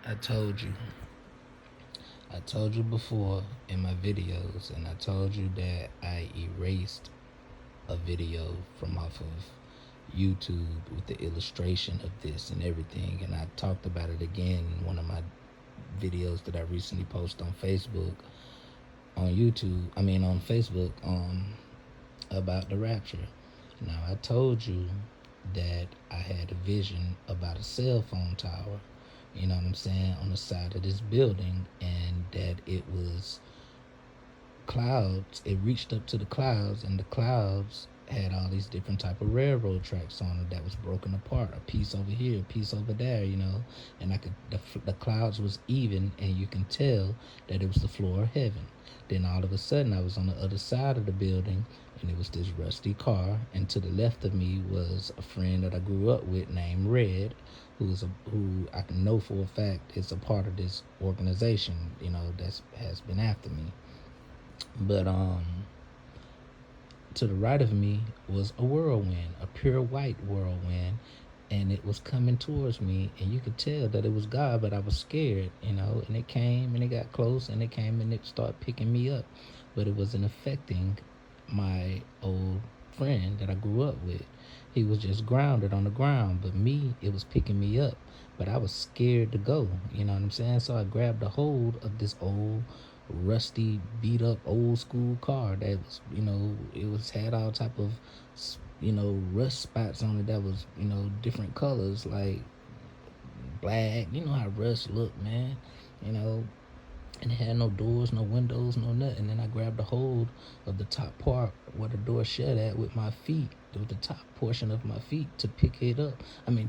I told you. I told you before in my videos, and I told you that I erased a video from off of YouTube with the illustration of this and everything. And I talked about it again in one of my videos that I recently posted on Facebook, on YouTube, on Facebook, about the rapture. Now, I told you that I had a vision about a cell phone tower, you know what I'm saying, on the side of this building, and that it was clouds. It reached up to the clouds, and the clouds had all these different type of railroad tracks on it that was broken apart, a piece over here, a piece over there, and I could the clouds was even, and you can tell that it was the floor of heaven. Then all of a sudden I was on the other side of the building, and it was this rusty car, and to the left of me was a friend that I grew up with named Red, who I can know for a fact is a part of this organization, that has been after me. But to the right of me was a whirlwind, a pure white whirlwind, and it was coming towards me, and you could tell that it was God, but I was scared, and it came and it got close, and it came and it started picking me up, but it wasn't affecting my old friend that I grew up with. He was just grounded on the ground, but me, it was picking me up, but I was scared to go, you know what I'm saying? So I grabbed a hold of this old rusty, beat up, old school car that was, it was had all type of, rust spots on it that was, different colors, like black. You know how rust look, man. You know, and it had no doors, no windows, no nothing. And then I grabbed a hold of the top part where the door shut at with my feet, with the top portion of my feet, to pick it up.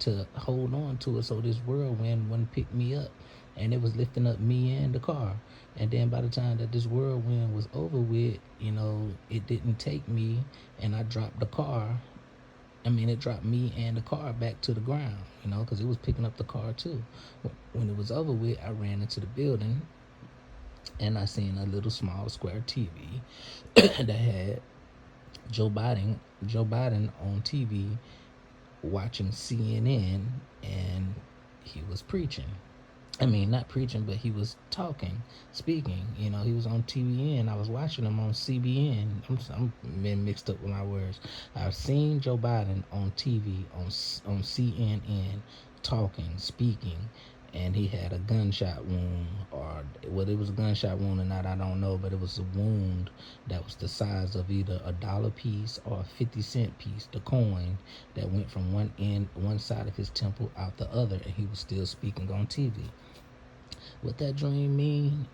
To hold on to it so this whirlwind wouldn't pick me up. And it was lifting up me and the car. And then by the time that this whirlwind was over with, it didn't take me, and I dropped the car. It dropped me and the car back to the ground, because it was picking up the car too. When it was over with, I ran into the building, and I seen a little small square TV that had Joe Biden on TV watching CNN, and he was preaching. Not preaching, but he was talking, speaking. He was on TVN. I was watching him on CBN. I'm been mixed up with my words. I've seen Joe Biden on TV on CNN talking, speaking, and he had a gunshot wound, or whether it was a gunshot wound or not, I don't know, but it was a wound that was the size of either a dollar piece or a 50-cent piece, the coin that went from one side of his temple out the other, and he was still speaking on TV. What that dream mean?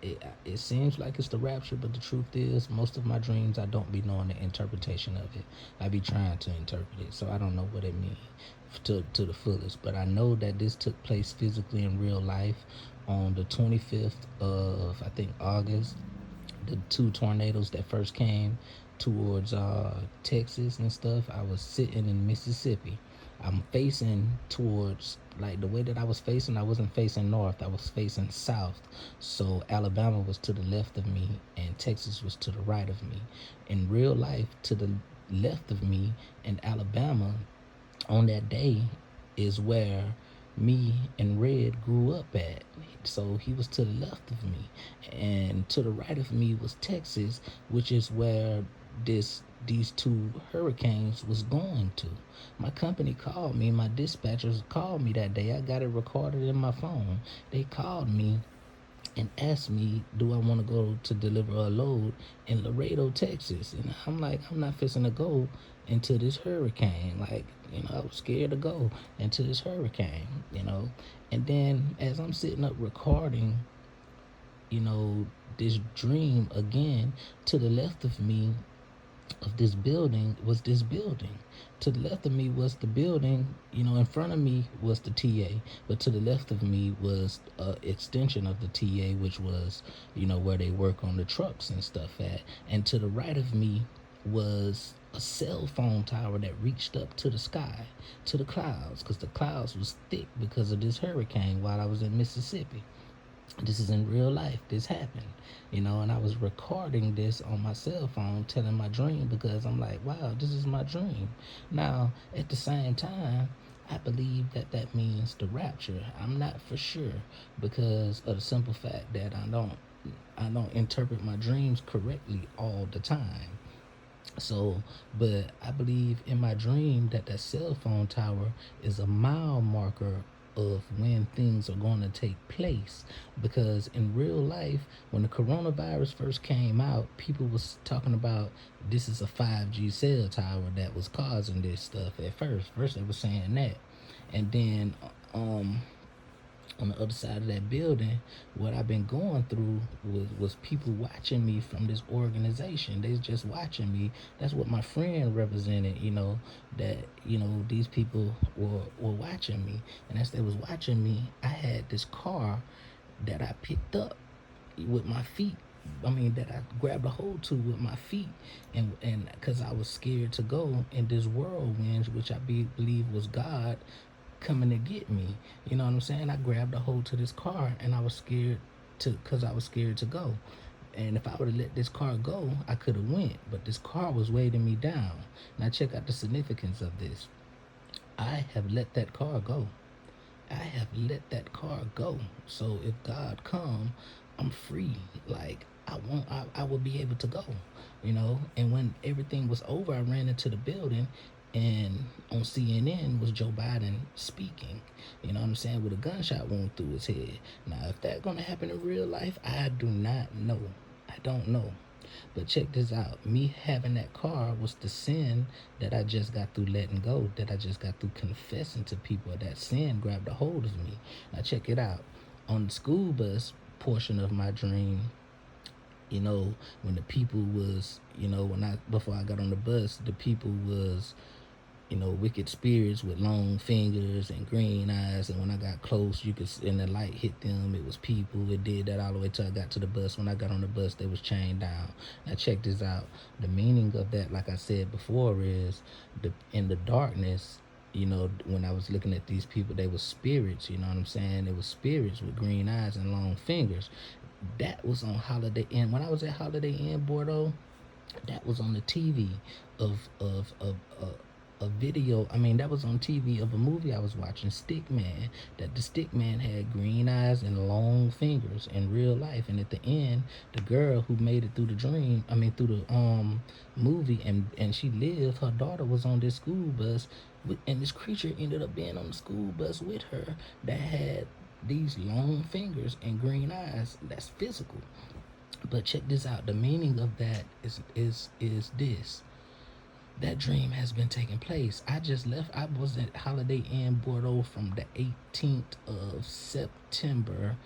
It seems like it's the rapture, but the truth is, most of my dreams, I don't be knowing the interpretation of it. I be trying to interpret it, so I don't know what it means to the fullest. But I know that this took place physically in real life on the 25th of, I think, August. The two tornadoes that first came towards Texas and stuff, I was sitting in Mississippi. I'm facing towards, like, the way that I was facing, I wasn't facing north, I was facing south. So Alabama was to the left of me, and Texas was to the right of me. In real life, to the left of me in Alabama on that day is where me and Red grew up at. So he was to the left of me, and to the right of me was Texas, which is where these two hurricanes was going to. My company called me, my dispatchers called me that day. I got it recorded in my phone. They called me and asked me, do I want to go to deliver a load in Laredo, Texas? And I'm like, I'm not fixing to go into this hurricane. Like, I was scared to go into this hurricane, And then as I'm sitting up recording, this dream again, to the left of me of this building was this building. To the left of me was the building, in front of me was the TA, but to the left of me was an extension of the TA, which was, where they work on the trucks and stuff at. And to the right of me was a cell phone tower that reached up to the sky, to the clouds, because the clouds was thick because of this hurricane while I was in Mississippi. This is in real life. This happened, and I was recording this on my cell phone, telling my dream, because I'm like, wow, this is my dream. Now, at the same time, I believe that that means the rapture. I'm not for sure because of the simple fact that I don't interpret my dreams correctly all the time. So, but I believe in my dream that that cell phone tower is a mile marker of when things are going to take place, because in real life, when the coronavirus first came out, people was talking about this is a 5G cell tower that was causing this stuff. At first they were saying that, and then um on the other side of that building, what I've been going through was people watching me from this organization. They just watching me. That's what my friend represented, that, these people were watching me. And as they was watching me, I had this car that I picked up with my feet. I mean, that I grabbed a hold to with my feet, and because I was scared to go in this whirlwind, which believe was God coming to get me. You know what I'm saying? I grabbed a hold to this car, and I was scared because I was scared to go. And if I would have let this car go, I could have went. But this car was weighting me down. Now check out the significance of this. I have let that car go. I have let that car go. So if God come, I'm free. Like I will be able to go. And when everything was over, I ran into the building, and on CNN was Joe Biden speaking. You know what I'm saying? With a gunshot wound through his head. Now, if that's gonna happen in real life, I do not know. I don't know. But check this out. Me having that car was the sin that I just got through letting go, that I just got through confessing to people. That sin grabbed a hold of me. Now check it out. On the school bus portion of my dream, when the people was, before I got on the bus, the people was, wicked spirits with long fingers and green eyes. And when I got close, and the light hit them, it was people. It did that all the way till I got to the bus. When I got on the bus, they was chained down. Now check this out. The meaning of that, like I said before, is in the darkness. When I was looking at these people, they were spirits. You know what I'm saying? They were spirits with green eyes and long fingers. That was on Holiday Inn. When I was at Holiday Inn Bordeaux, that was on the TV of a video. I mean, that was on TV of a movie I was watching, Stick Man. That the Stick Man had green eyes and long fingers in real life. And at the end, the girl who made it through the through the movie, and she lived. Her daughter was on this school bus, and this creature ended up being on the school bus with her that had these long fingers and green eyes. That's physical. But check this out. The meaning of that is this. That dream has been taking place. I just left. I was at Holiday Inn Bordeaux from the 18th of September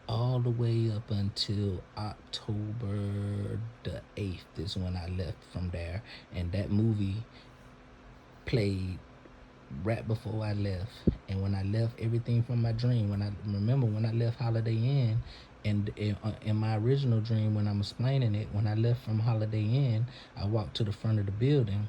all the way up until October the 8th is when I left from there. And that movie played right before I left. And when I left, everything from my dream, when I left Holiday Inn, and in my original dream, when I'm explaining it, when I left from Holiday Inn, I walked to the front of the building.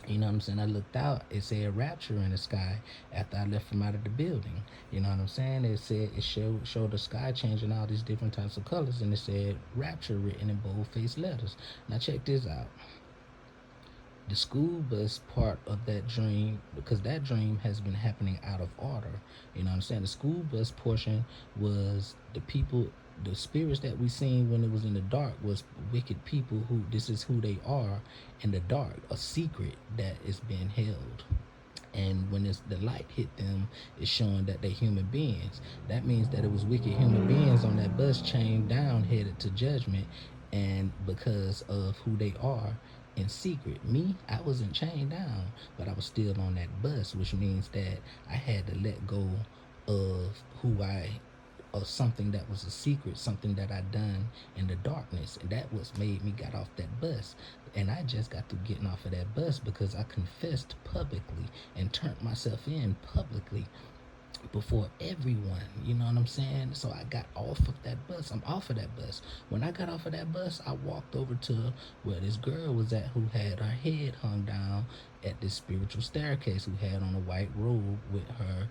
You know what I'm saying? I looked out. It said rapture in the sky after I left from out of the building. You know what I'm saying? It showed the sky changing all these different types of colors, and it said rapture written in bold-faced letters. Now check this out. The school bus part of that dream, because that dream has been happening out of order. You know what I'm saying? The school bus portion was the spirits that we seen when it was in the dark was wicked people who this is who they are in the dark, a secret that is being held. And when the light hit them, it's showing that they're human beings. That means that it was wicked human beings on that bus chained down, headed to judgment, and because of who they are in secret. Me, I wasn't chained down, but I was still on that bus, which means that I had to let go of or something that was a secret, something that I done in the darkness, and that was made me got off that bus. And I just got through getting off of that bus because I confessed publicly and turned myself in publicly before everyone. You know what I'm saying? So I got off of that bus. I'm off of that bus. When I got off of that bus, I walked over to where this girl was at, who had her head hung down at this spiritual staircase, who had on a white robe with her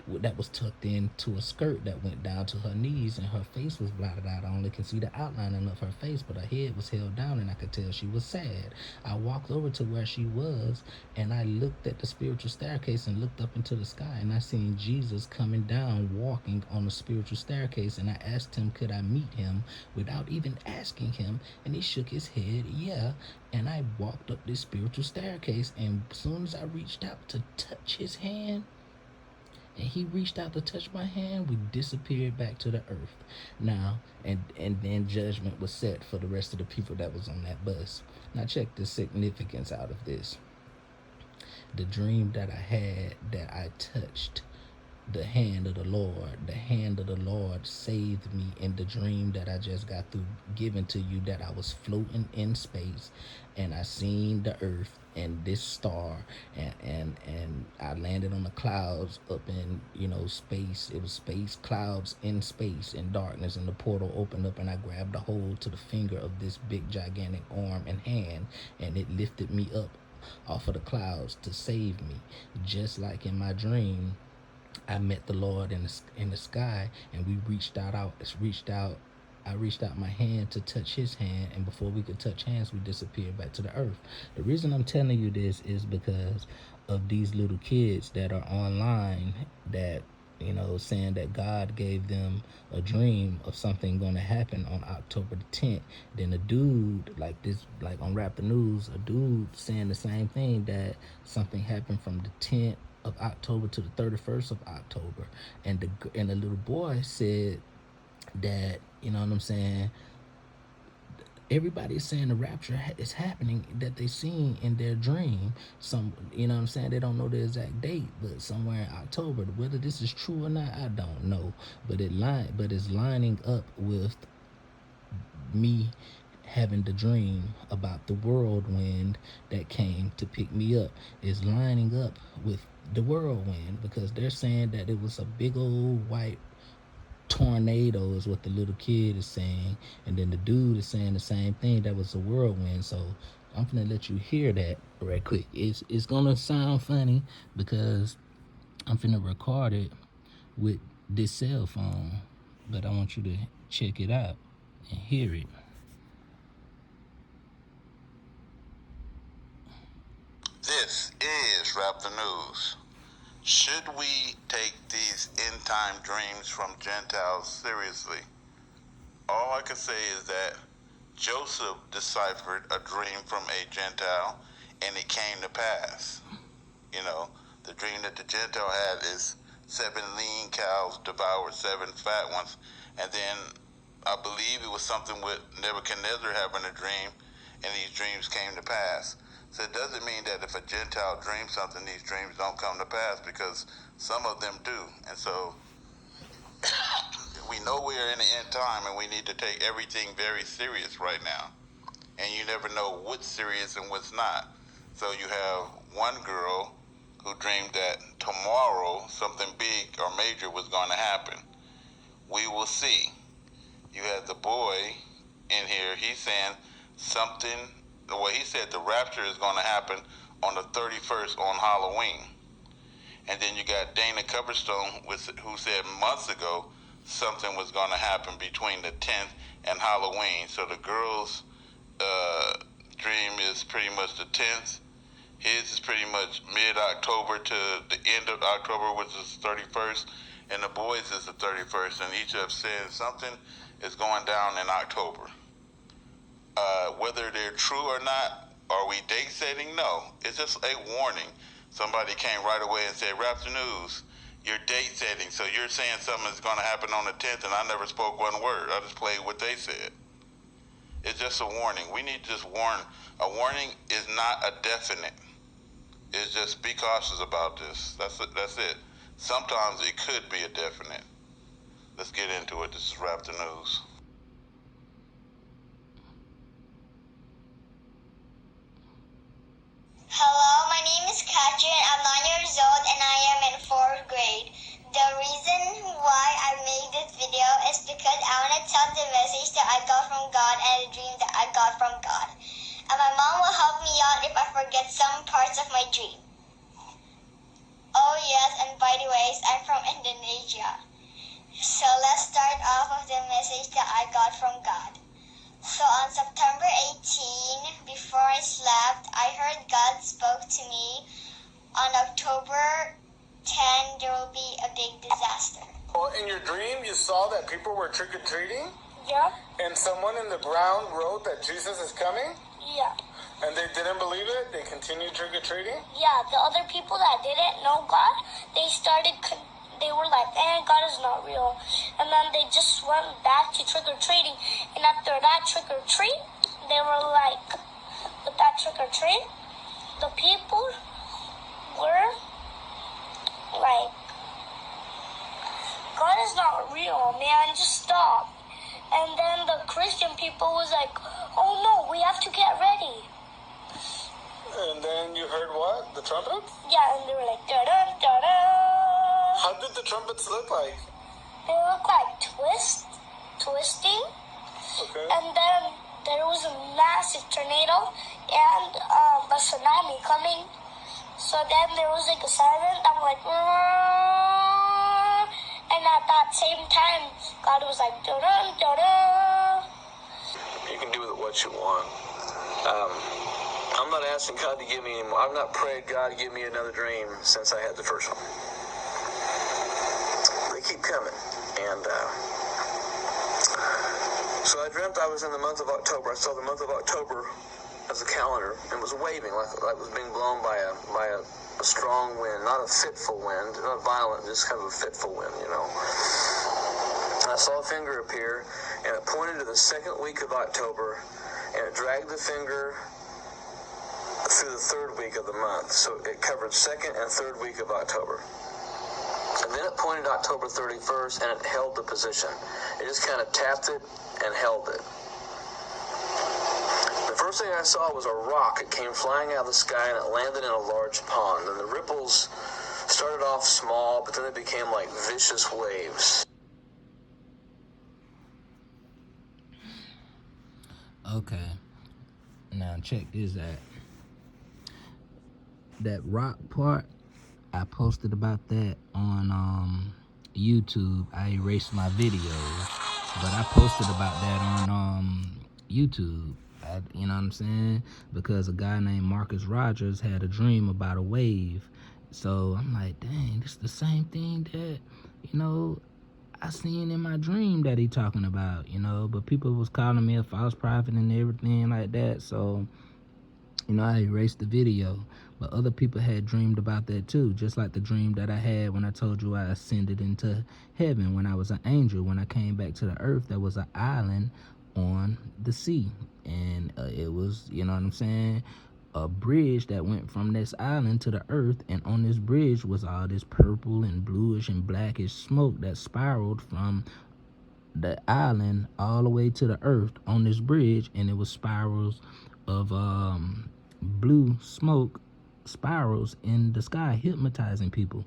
that was tucked into a skirt that went down to her knees, and her face was blotted out. I only can see the outlining of her face, but her head was held down, and I could tell she was sad. I walked over to where she was, and I looked at the spiritual staircase and looked up into the sky, and I seen Jesus coming down, walking on the spiritual staircase, and I asked him, could I meet him, without even asking him, and he shook his head, yeah. And I walked up this spiritual staircase, and as soon as I reached out to touch his hand, and he reached out to touch my hand, we disappeared back to the earth. Now, and then judgment was set for the rest of the people that was on that bus. Now check the significance out of this. The dream that I had, that I touched the hand of the Lord. The hand of the Lord saved me in the dream that I just got through giving to you, that I was floating in space, and I seen the earth and this star, and I landed on the clouds up in, space. It was space, clouds in space, in darkness, and the portal opened up, and I grabbed a hold to the finger of this big gigantic arm and hand, and it lifted me up off of the clouds to save me. Just like in my dream, I met the Lord in the sky, and we reached out. I reached out my hand to touch his hand, and before we could touch hands, we disappeared back to the earth. The reason I'm telling you this is because of these little kids that are online that, saying that God gave them a dream of something going to happen on October the 10th. Then a dude like on Rap the News, a dude saying the same thing, that something happened from the 10th of October to the 31st of October, and the little boy said that, everybody is saying the rapture is happening, that they seen in their dream. Some, they don't know the exact date, but somewhere in October. Whether this is true or not, I don't know, but it's lining up with me having the dream about the whirlwind that came to pick me up. Is lining up with the whirlwind, because they're saying that it was a big old white tornado, is what the little kid is saying, and then the dude is saying the same thing, that was a whirlwind. So I'm gonna let you hear that right quick. It's gonna sound funny because I'm finna record it with this cell phone, but I want you to check it out and hear it. This is Rap the News. Should we take these end-time dreams from Gentiles seriously? All I can say is that Joseph deciphered a dream from a Gentile, and it came to pass. The dream that the Gentile had is 7 lean cows devoured 7 fat ones, and then I believe it was something with Nebuchadnezzar having a dream, and these dreams came to pass. So it doesn't mean that if a Gentile dreams something, these dreams don't come to pass, because some of them do. And so we know we're in the end time, and we need to take everything very serious right now. And you never know what's serious and what's not. So you have one girl who dreamed that tomorrow something big or major was going to happen. We will see. You have the boy in here, he's saying something. Well, he said the rapture is going to happen on the 31st on Halloween. And then you got Dana Coverstone, who said months ago something was going to happen between the 10th and Halloween. So the girl's dream is pretty much the 10th. His is pretty much mid-October to the end of October, which is the 31st. And the boys is the 31st. And each of them said something is going down in October. Whether they're true or not, are we date setting? No. It's just a warning. Somebody came right away and said, Rap the News, you're date setting. So you're saying something is going to happen on the 10th, and I never spoke one word. I just played what they said. It's just a warning. We need to just warn. A warning is not a definite. It's just be cautious about this. That's it. Sometimes it could be a definite. Let's get into it. This is Rap the News. Hello, my name is Katrin. I'm 9 years old and I am in 4th grade. The reason why I made this video is because I want to tell the message that I got from God and the dream that I got from God. And my mom will help me out if I forget some parts of my dream. Oh yes, and by the way, I'm from Indonesia. So let's start off with the message that I got from God. So on September 18, before I slept, I heard God spoke to me. On October 10, there will be a big disaster. Well, in your dream, you saw that people were trick-or-treating? Yeah. And someone in the ground wrote that Jesus is coming? Yeah. And they didn't believe it? They continued trick-or-treating? Yeah, the other people that didn't know God, they were like, God is not real. And then they just went back to trick-or-treating. And after that trick-or-treat, they were like, with that trick-or-treat, the people were like, God is not real, man, just stop. And then the Christian people was like, oh no, we have to get ready. And then you heard what? The trumpets? Yeah, and they were like, da-da, da-da. How did the trumpets look like? They look like twisting. Okay. And then there was a massive tornado and a tsunami coming. So then there was like a siren. I'm like, and at that same time, God was like, da-da, da-da. You can do with it what you want. I'm not asking God to give me any more. I've not prayed God to give me another dream since I had the first one. They keep coming. And so I dreamt I was in the month of October. I saw the month of October as a calendar and was waving like it was being blown by a strong wind, not a fitful wind, not violent, just kind of a fitful wind, you know. And I saw a finger appear, and it pointed to the second week of October, and it dragged the finger through the third week of the month. So it covered second and third week of October. And then it pointed to October 31st, and it held the position. It just kind of tapped it and held it. The first thing I saw was a rock. It came flying out of the sky, and it landed in a large pond. And the ripples started off small, but then they became like vicious waves. Okay. Now check this out. That rock part, I posted about that on YouTube. I erased my videos, but I posted about that on YouTube. You know what I'm saying? Because a guy named Marcus Rogers had a dream about a wave. So I'm like, dang, this is the same thing that, you know, I seen in my dream that he talking about, you know. But people was calling me a false prophet and everything like that. So, you know, I erased the video. But other people had dreamed about that too, just like the dream that I had when I told you I ascended into heaven when I was an angel. When I came back to the earth, there was an island on the sea. And it was, you know what I'm saying, a bridge that went from this island to the earth. And on this bridge was all this purple and bluish and blackish smoke that spiraled from the island all the way to the earth on this bridge. And it was spirals of blue smoke, spirals in the sky, hypnotizing people.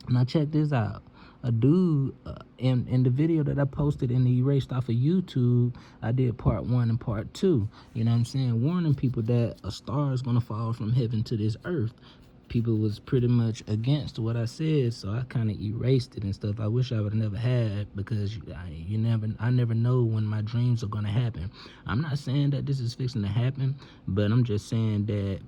Now check this out. A dude in the video that I posted and erased off of YouTube, I did part 1 and part 2. You know what I'm saying? Warning people that a star is going to fall from heaven to this earth. People was pretty much against what I said, so I kind of erased it and stuff. I wish I would have never had, because I never know when my dreams are going to happen. I'm not saying that this is fixing to happen, but I'm just saying that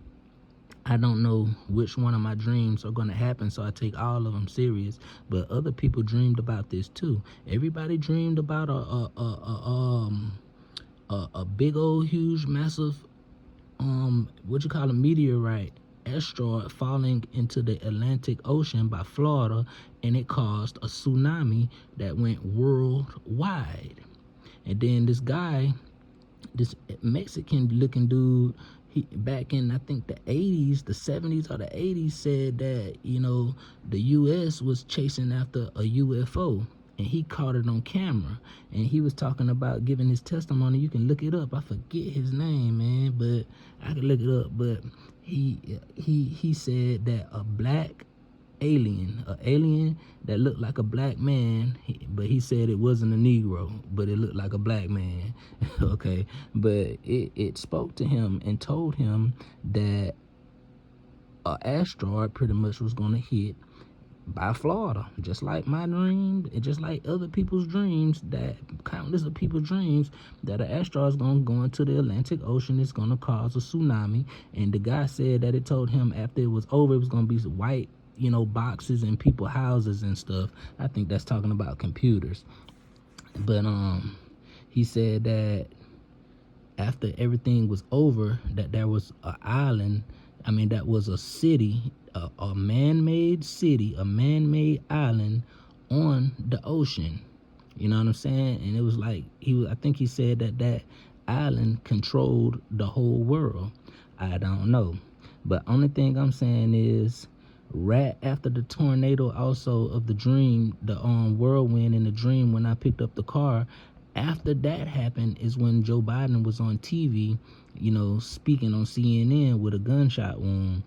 I don't know which one of my dreams are going to happen, so I take all of them serious. But other people dreamed about this too. Everybody dreamed about a big old, huge, massive, meteorite, asteroid falling into the Atlantic Ocean by Florida, and it caused a tsunami that went worldwide. And then this guy, this Mexican-looking dude, back in, I think, the 80s, the 70s or the 80s, said that, you know, the U.S. was chasing after a UFO, and he caught it on camera. And he was talking about giving his testimony. You can look it up. I forget his name, man, but I can look it up. But he said that a black alien, that looked like a black man, but he said it wasn't a Negro, but it looked like a black man. Okay, but it spoke to him and told him that an asteroid pretty much was going to hit, by Florida, just like my dream, and just like other people's dreams, that countless of people's dreams, that an asteroid is going to go into the Atlantic Ocean. It's going to cause a tsunami. And the guy said that it told him after it was over, it was going to be white, boxes and people houses and stuff. I think that's talking about computers. But he said that after everything was over, that there was an island, that was a city, a man-made city, a man-made island on the ocean. You know what I'm saying? And it was like, I think he said that island controlled the whole world. I don't know. But only thing I'm saying is, right after the tornado also of the dream, the whirlwind in the dream when I picked up the car, after that happened is when Joe Biden was on TV, speaking on CNN with a gunshot wound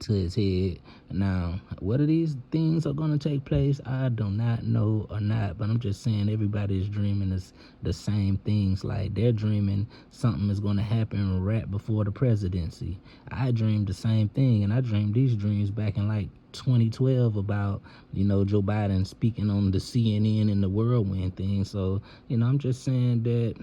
to his head. Now, whether these things are going to take place, I do not know or not, but I'm just saying everybody is dreaming the same things. Like, they're dreaming something is going to happen right before the presidency. I dreamed the same thing, and I dreamed these dreams back in like 2012 about, Joe Biden speaking on the CNN and the whirlwind thing. So, I'm just saying that,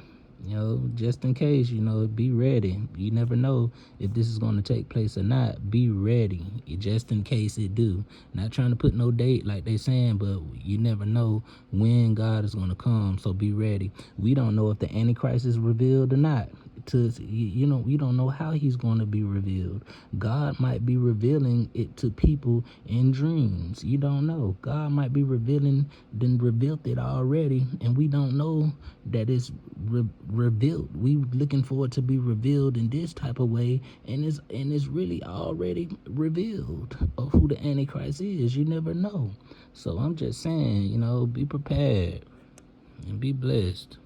just in case, be ready. You never know if this is going to take place or not. Be ready, just in case it do. Not trying to put no date like they saying, but you never know when God is going to come. So be ready. We don't know if the Antichrist is revealed or not. We don't know how he's going to be revealed. God might be revealing it to people in dreams. You don't know. God might be revealed it already, and we don't know that it's revealed. We looking for it to be revealed in this type of way, and it's really already revealed of who the Antichrist is. You never know. So I'm just saying, be prepared and be blessed.